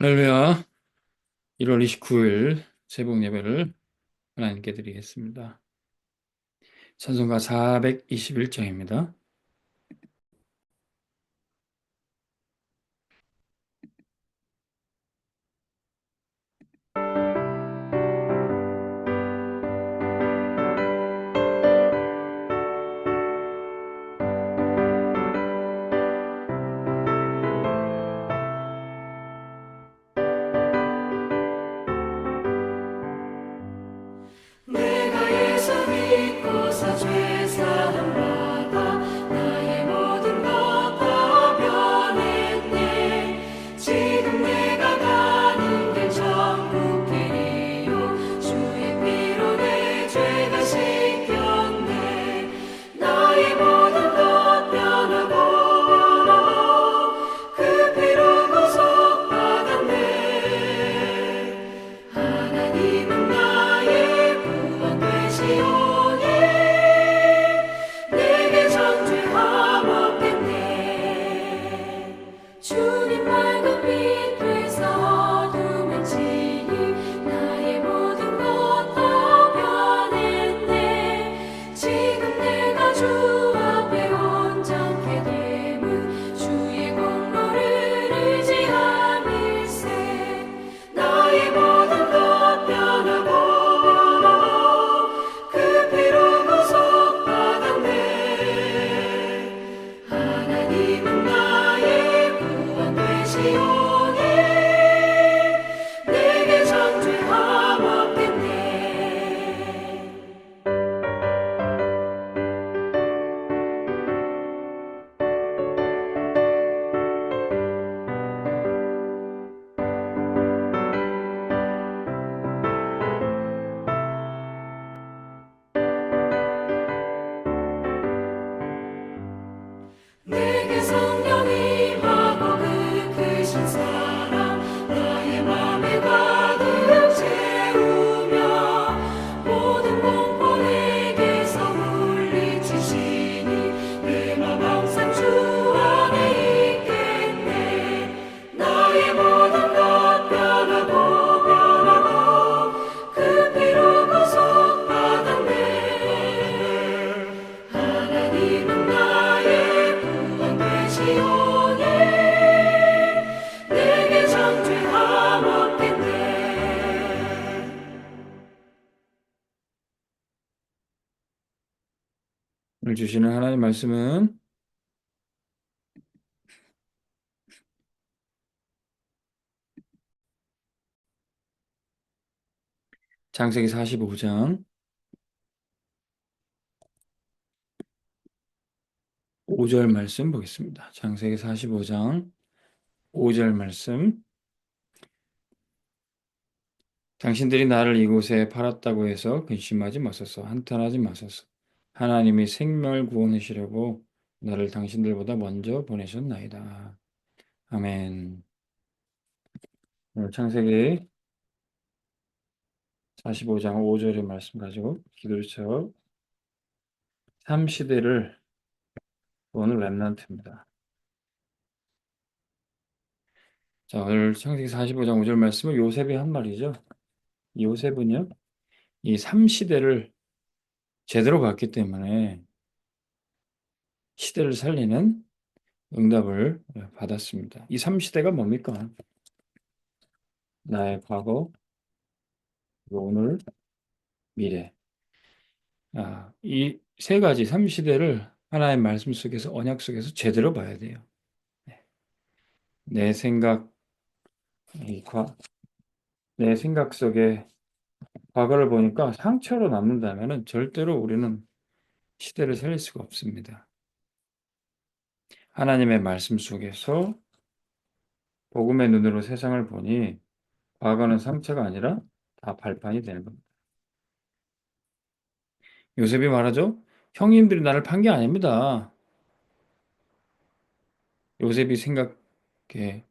할렐루야. 1월 29일 새벽 예배를 하나님께 드리겠습니다. 찬송가 421장입니다. 내가 예수 믿고서 죄 사함 받아 나의 모든 것 다 변했네. 지금 내가 가는 길 천국 길이요 주의 피로 내 죄가 씻겼네. 나의 모든 것 변하고 그 피로 구속받았네. 하나님은 나의 구원 되시오니 내게 정죄함 없겠네. 주님 밝은 빛 되사 어둠을 치니 나의 모든 것 다 변했네. 지금 내가 주 앞에 온전케 됨은 주의 공로를 의지함일세. 나의 모든 것 변하고 그 피로 구속받았네. 하나님은 나의 구원 되시오니 내게 정죄함 없겠네. 내게 성령이 임하고 그 크신 사랑 나의 맘에 가득 채우며 모든 공포 내게서 물리치시니 내 맘 항상 주 안에 있겠네. 나의 모든 것 변하고 그 피로 구속받았네. 하나님은 나의 구원 되시오니 내게 정죄함 없겠네. 오늘 주시는 하나님 말씀은 창세기 45장 5절 말씀 보겠습니다. 창세기 45장 5절 말씀. 당신들이 나를 이곳에 팔았다고 해서 근심하지 마소서. 한탄하지 마소서. 하나님이 생명을 구원하시려고 나를 당신들보다 먼저 보내셨나이다. 아멘. 오늘 창세기 45장 5절의 말씀 가지고 기도를 쳐 3시대를 보는 렘넌트입니다. 자, 오늘 창세기 45장 5절 말씀은 요셉이 한 말이죠. 요셉은요, 이 3시대를 제대로 봤기 때문에 시대를 살리는 응답을 받았습니다. 이 3시대가 뭡니까? 나의 과거, 오늘, 미래. 이 세 가지 3시대를 하나의 말씀 속에서, 언약 속에서 제대로 봐야 돼요. 내 생각, 이 내 생각 속에 과거를 보니까 상처로 남는다면 절대로 우리는 시대를 살릴 수가 없습니다. 하나님의 말씀 속에서 복음의 눈으로 세상을 보니 과거는 상처가 아니라 다 발판이 되는 겁니다. 요셉이 말하죠. 형님들이 나를 판 게 아닙니다. 요셉이 생각해.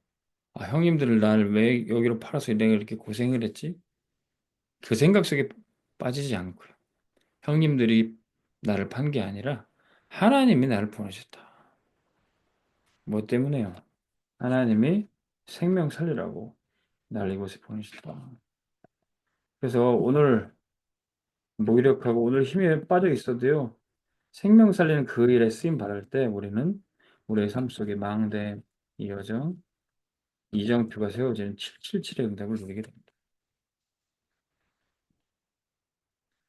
형님들을 나를 왜 여기로 팔아서 내가 이렇게 고생을 했지? 그 생각 속에 빠지지 않고요. 형님들이 나를 판 게 아니라 하나님이 나를 보내셨다. 뭐 때문에요? 하나님이 생명 살리라고 나를 이곳에 보내셨다. 그래서 오늘 무기력하고 오늘 힘에 빠져 있어도요. 생명 살리는 그 일에 쓰임 받을 때 우리는 우리의 삶 속에 망대, 이 여정, 이정표가 세워지는 777의 응답을 누리게 됩니다.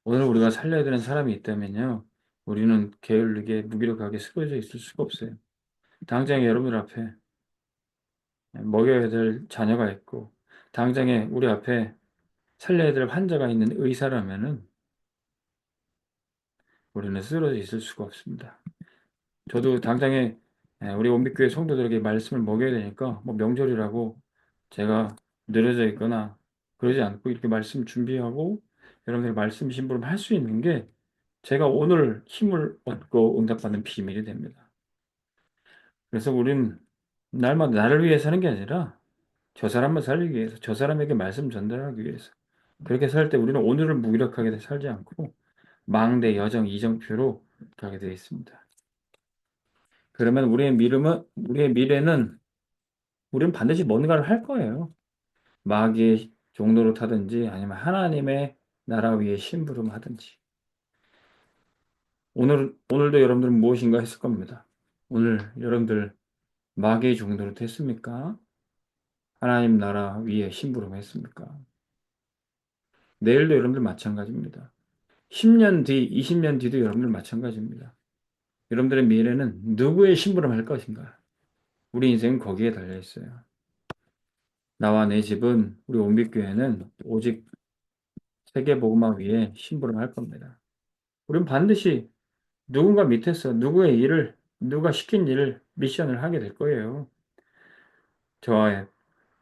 오늘 우리가 살려야 되는 사람이 있다면요. 우리는 게을르게 무기력하게 쓰러져 있을 수가 없어요. 당장 여러분들 앞에 먹여야 될 자녀가 있고 당장에 우리 앞에 살려야 될 환자가 있는 의사라면은 우리는 쓰러져 있을 수가 없습니다. 저도 당장에 우리 원빛교회 성도들에게 말씀을 먹여야 되니까 뭐 명절이라고 제가 느려져 있거나 그러지 않고 이렇게 말씀 준비하고 여러분들 말씀 심부름 할 수 있는 게 제가 오늘 힘을 얻고 응답받는 비밀이 됩니다. 그래서 우린 날마다 나를 위해 사는 게 아니라 저 사람만 살리기 위해서 저 사람에게 말씀 전달하기 위해서 그렇게 살 때 우리는 오늘을 무기력하게 살지 않고 망대, 여정, 이정표로 가게 되어 있습니다. 그러면 우리의 미래는 우리는 반드시 뭔가를 할 거예요. 마귀의 종로로 타든지 아니면 하나님의 나라 위에 심부름하든지. 오늘도 여러분들은 무엇인가 했을 겁니다. 오늘 여러분들 마귀의 종로로 됐습니까? 하나님 나라 위에 심부름했습니까? 내일도 여러분들 마찬가지입니다. 10년 뒤, 20년 뒤도 여러분들 마찬가지입니다. 여러분들의 미래는 누구의 심부름할 것인가? 우리 인생은 거기에 달려 있어요. 나와 내 집은 우리 온빛교회는 오직 세계복음화 위에 심부름할 겁니다. 우리는 반드시 누군가 밑에서 누구의 일을 누가 시킨 일을 미션을 하게 될 거예요. 저와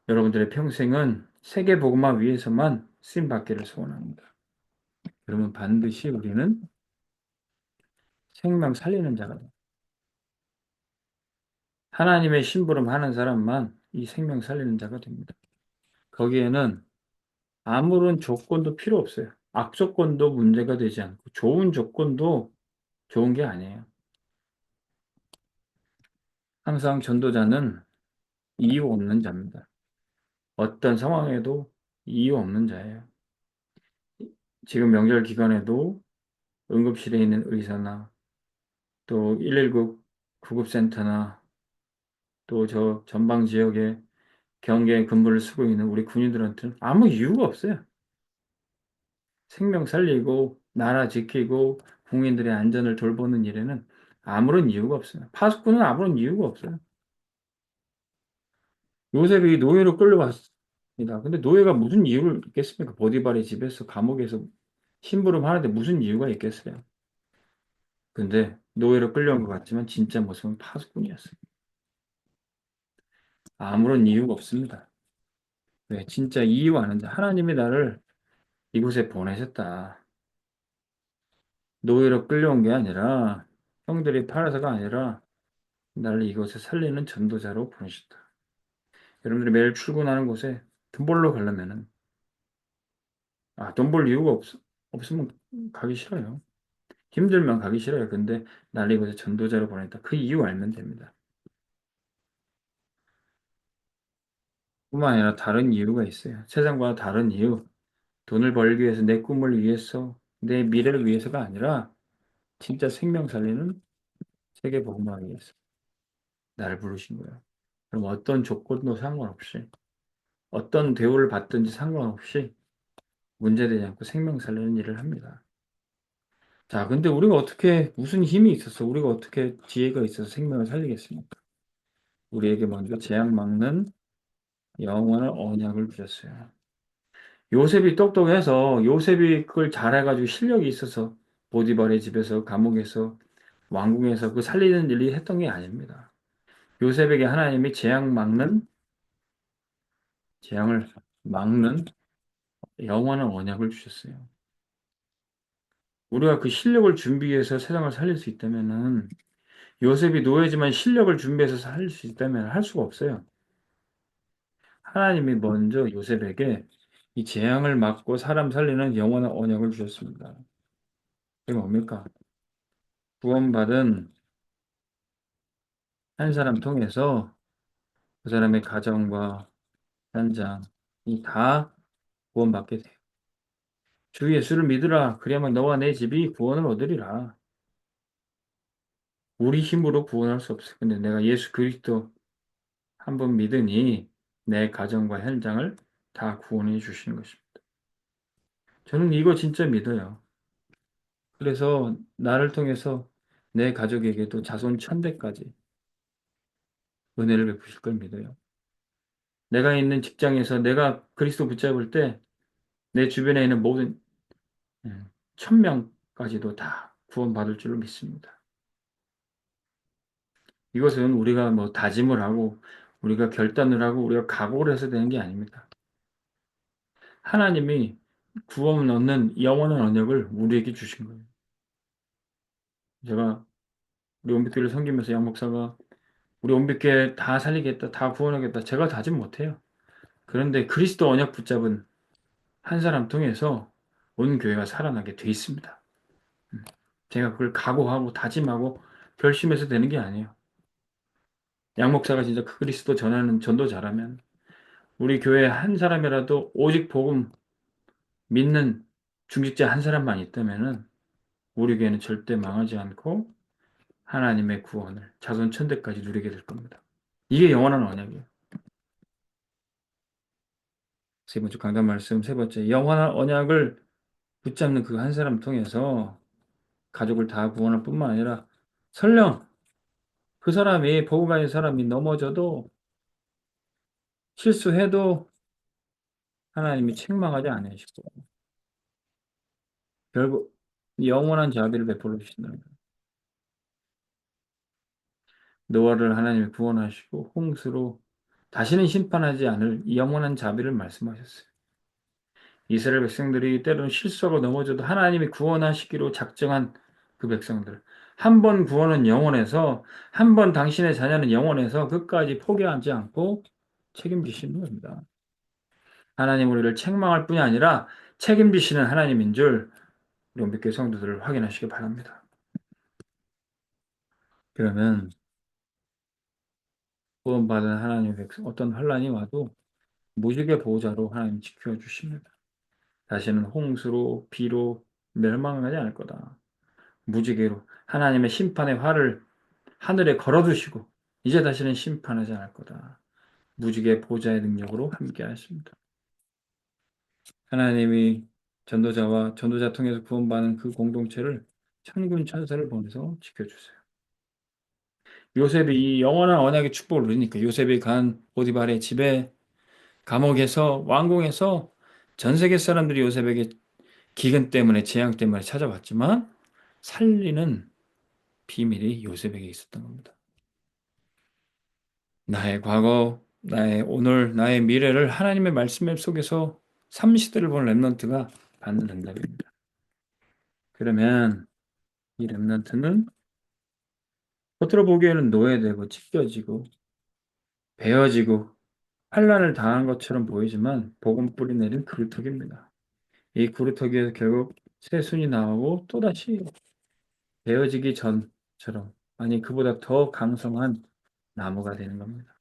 여러분들의 평생은 세계복음화 위에서만 쓰임 받기를 소원합니다. 그러면 반드시 우리는 생명 살리는 자가 됩니다. 하나님의 심부름 하는 사람만 이 생명 살리는 자가 됩니다. 거기에는 아무런 조건도 필요 없어요. 악조건도 문제가 되지 않고 좋은 조건도 좋은 게 아니에요. 항상 전도자는 이유 없는 자입니다. 어떤 상황에도 이유 없는 자예요. 지금 명절 기간에도 응급실에 있는 의사나 또 119 구급센터나 또 저 전방 지역에 경계 근무를 쓰고 있는 우리 군인들한테는 아무 이유가 없어요. 생명 살리고 나라 지키고 국민들의 안전을 돌보는 일에는 아무런 이유가 없어요. 파수꾼은 아무런 이유가 없어요. 요셉이 노예로 끌려왔습니다. 근데 노예가 무슨 이유를 있겠습니까? 보디발의 집에서 감옥에서 심부름 하는데 무슨 이유가 있겠어요? 근데 노예로 끌려온 것 같지만 진짜 모습은 파수꾼이었어요. 아무런 이유가 없습니다. 왜? 진짜 이유 아는데 하나님이 나를 이곳에 보내셨다. 노예로 끌려온 게 아니라 형들이 팔아서가 아니라 나를 이곳에 살리는 전도자로 보내셨다. 여러분들이 매일 출근하는 곳에 돈 벌러 가려면은 돈 벌 이유가 없으면 가기 싫어요. 힘들면 가기 싫어요. 근데 나를 이곳에 전도자로 보냈다. 그 이유 알면 됩니다. 뿐만 아니라 다른 이유가 있어요. 세상과 다른 이유. 돈을 벌기 위해서 내 꿈을 위해서 내 미래를 위해서가 아니라 진짜 생명 살리는 세계 복음화를 위해서 나를 부르신 거예요. 그럼 어떤 조건도 상관없이 어떤 대우를 받든지 상관없이 문제되지 않고 생명 살리는 일을 합니다. 자, 근데 우리가 어떻게 무슨 힘이 있어서 우리가 어떻게 지혜가 있어서 생명을 살리겠습니까? 우리에게 먼저 재앙 막는 영원한 언약을 주셨어요. 요셉이 똑똑해서 요셉이 그걸 잘해가지고 실력이 있어서 보디발의 집에서 감옥에서 왕궁에서 그 살리는 일이 했던 게 아닙니다. 요셉에게 하나님이 재앙을 막는 영원한 언약을 주셨어요. 우리가 그 실력을 준비해서 세상을 살릴 수 있다면은 요셉이 노예지만 실력을 준비해서 살릴 수 있다면 할 수가 없어요. 하나님이 먼저 요셉에게 이 재앙을 막고 사람 살리는 영원한 언약을 주셨습니다. 이게 뭡니까? 구원받은 한 사람 통해서 그 사람의 가정과 현장, 다 구원받게 돼요. 주 예수를 믿으라. 그래야만 너와 내 집이 구원을 얻으리라. 우리 힘으로 구원할 수 없어요. 근데 내가 예수 그리스도 한 번 믿으니 내 가정과 현장을 다 구원해 주시는 것입니다. 저는 이거 진짜 믿어요. 그래서 나를 통해서 내 가족에게도 자손 천대까지 은혜를 베푸실 걸 믿어요. 내가 있는 직장에서 내가 그리스도 붙잡을 때 내 주변에 있는 모든 1000명까지도 다 구원받을 줄로 믿습니다. 이것은 우리가 뭐 다짐을 하고 우리가 결단을 하고 우리가 각오를 해서 되는 게 아닙니다. 하나님이 구원 얻는 영원한 언약을 우리에게 주신 거예요. 제가 우리 온빛교회를 섬기면서 양 목사가 우리 온빛교회 다 살리겠다, 다 구원하겠다. 제가 다짐 못해요. 그런데 그리스도 언약 붙잡은 한 사람 통해서 온 교회가 살아나게 돼 있습니다. 제가 그걸 각오하고 다짐하고 결심해서 되는 게 아니에요. 양 목사가 진짜 그 그리스도 전하는 전도 잘하면 우리 교회 한 사람이라도 오직 복음 믿는 중직자 한 사람만 있다면은 우리 교회는 절대 망하지 않고 하나님의 구원을 자손 천대까지 누리게 될 겁니다. 이게 영원한 언약이에요. 세 번째 강단 말씀 세 번째 영원한 언약을 붙잡는 그 한 사람 통해서 가족을 다 구원할 뿐만 아니라 설령 그 사람이 복음 가진 사람이 넘어져도 실수해도 하나님이 책망하지 않으시고 결국 영원한 자비를 베풀어 주신다는 거예요. 노아를 하나님이 구원하시고 홍수로 다시는 심판하지 않을 이 영원한 자비를 말씀하셨어요. 이스라엘 백성들이 때로는 실수하고 넘어져도 하나님이 구원하시기로 작정한 그 백성들. 한 번 구원은 영원해서 한 번 당신의 자녀는 영원해서 끝까지 포기하지 않고 책임지시는 겁니다. 하나님 우리를 책망할 뿐이 아니라 책임지시는 하나님인 줄 우리 온빛교회 성도들을 확인하시기 바랍니다. 그러면 구원받은 하나님의 백성 어떤 환란이 와도 무지개 보호자로 하나님 지켜주십니다. 다시는 홍수로 비로 멸망하지 않을 거다. 무지개로 하나님의 심판의 활을 하늘에 걸어두시고 이제 다시는 심판하지 않을 거다. 무지개 보좌의 능력으로 함께 하십니다. 하나님이 전도자와 전도자 통해서 구원받는 그 공동체를 천군 천사를 보내서 지켜주세요. 요셉이 이 영원한 언약의 축복을 누리니까 요셉이 간 보디발의 집에 감옥에서 왕궁에서 전 세계 사람들이 요셉에게 기근 때문에 재앙 때문에 찾아왔지만 살리는 비밀이 요셉에게 있었던 겁니다. 나의 과거, 나의 오늘, 나의 미래를 하나님의 말씀 속에서 삼시대를 본 렘넌트가 받는 응답입니다. 그러면 이 렘넌트는 겉으로 보기에는 노예되고 찢겨지고 베어지고 환난을 당한 것처럼 보이지만 복음 뿌리 내린 그루터기입니다. 이 그루터기에서 결국 새순이 나오고 또다시 베어지기 전처럼 아니 그보다 더 강성한 나무가 되는 겁니다.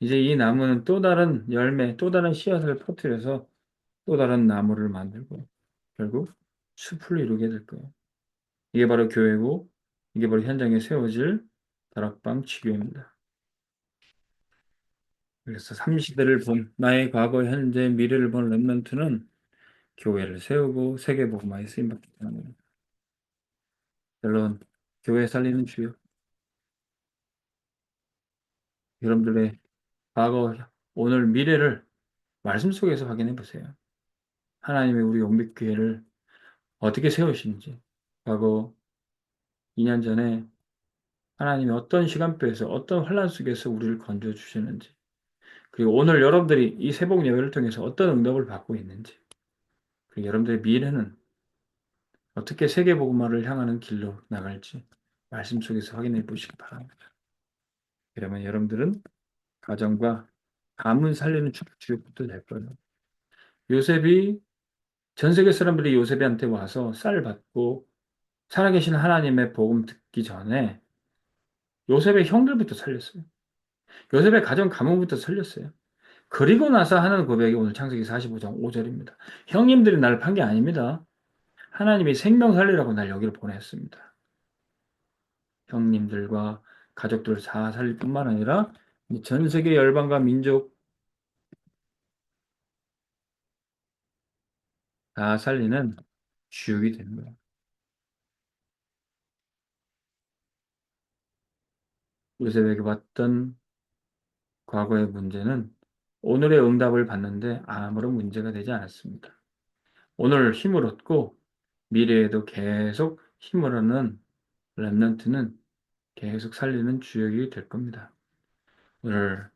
이제 이 나무는 또 다른 열매, 또 다른 씨앗을 퍼뜨려서 또 다른 나무를 만들고 결국 숲을 이루게 될 거예요. 이게 바로 교회고 이게 바로 현장에 세워질 다락방 지교입니다. 그래서 삼시대를 본 나의 과거, 현재, 미래를 본 렘넌트는 교회를 세우고 세계복음화에 쓰임받기 때문입니다. 결론, 교회 살리는 주요. 여러분들의 과거, 오늘, 미래를 말씀 속에서 확인해 보세요. 하나님이 우리 온빛교회를 어떻게 세우시는지, 과거 2년 전에 하나님이 어떤 시간표에서 어떤 환란 속에서 우리를 건져 주시는지, 그리고 오늘 여러분들이 이 새복 예배를 통해서 어떤 응답을 받고 있는지, 그리고 여러분들의 미래는 어떻게 세계복음화를 향하는 길로 나갈지 말씀 속에서 확인해 보시기 바랍니다. 그러면 여러분들은 가정과 가문 살리는 주역부터 될 거예요. 요셉이 전 세계 사람들이 요셉한테 와서 쌀 받고 살아계신 하나님의 복음 듣기 전에 요셉의 형들부터 살렸어요. 요셉의 가정 가문부터 살렸어요. 그리고 나서 하는 고백이 오늘 창세기 45장 5절입니다. 형님들이 나를 판 게 아닙니다. 하나님이 생명 살리라고 날 여기를 보냈습니다. 형님들과 가족들을 다 살릴 뿐만 아니라 전 세계 열방과 민족 다 살리는 주역이 되는 거예요. 요셉에게 왔던 과거의 문제는 오늘의 응답을 받는데 아무런 문제가 되지 않았습니다. 오늘 힘을 얻고 미래에도 계속 힘을 얻는 렘넌트는 계속 살리는 주역이 될 겁니다. 오늘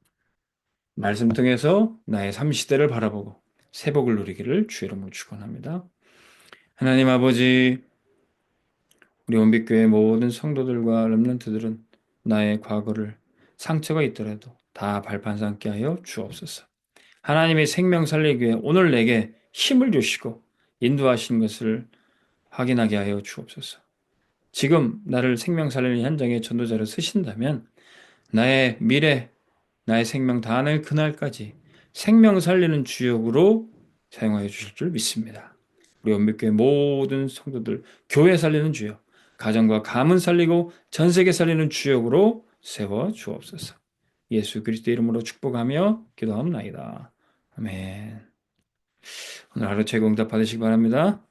말씀 통해서 나의 30대를 바라보고 세복을 누리기를 주의 이름으로 축원합니다. 하나님 아버지, 우리 원빛교회 모든 성도들과 렘넌트들은 나의 과거를 상처가 있더라도 다 발판 삼게 하여 주옵소서. 하나님의 생명 살리기 위해 오늘 내게 힘을 주시고 인도하신 것을 확인하게 하여 주옵소서. 지금 나를 생명 살리는 현장의 전도자로 쓰신다면 나의 미래, 나의 생명 다하는 그날까지 생명 살리는 주역으로 사용하여 주실 줄 믿습니다. 우리 원빛교회 모든 성도들 교회 살리는 주역, 가정과 가문 살리고 전 세계 살리는 주역으로 세워 주옵소서. 예수 그리스도 이름으로 축복하며 기도하옵나이다. 아멘. 오늘 하루 최고 응답 받으시기 바랍니다.